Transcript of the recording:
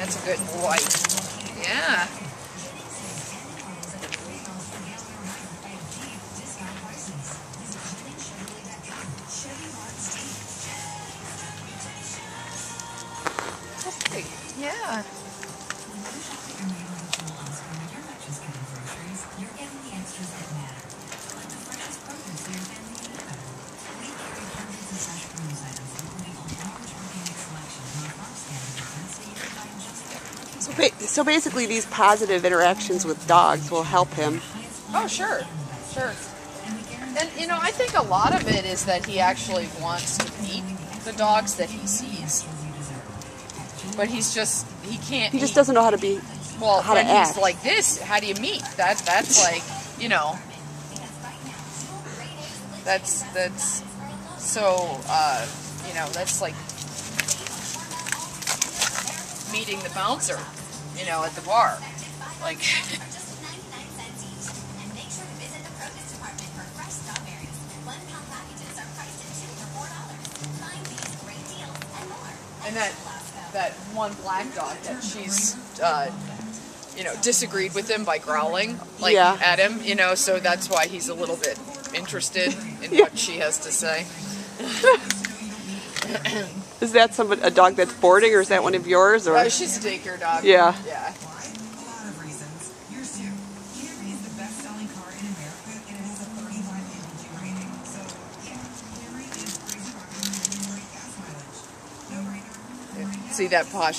That's a good boy. Yeah. Okay. Yeah. So basically these positive interactions with dogs will help him. Oh, sure. Sure. And, you know, I think a lot of it is that he actually wants to meet the dogs that he sees. But he can't. He just doesn't know how to be, well, how to when act. he's like this, how do you meet? That's like, you know, that's so, you know, that's like meeting the bouncer, you know, at the bar. Like, and that one black dog that she's, you know, disagreed with him by growling, like, yeah. at him, you know, so that's why he's a little bit interested in what she has to say. Is that a dog that's boarding, or is that one of yours? Or she's a daycare dog. Yeah. Yeah. See that posh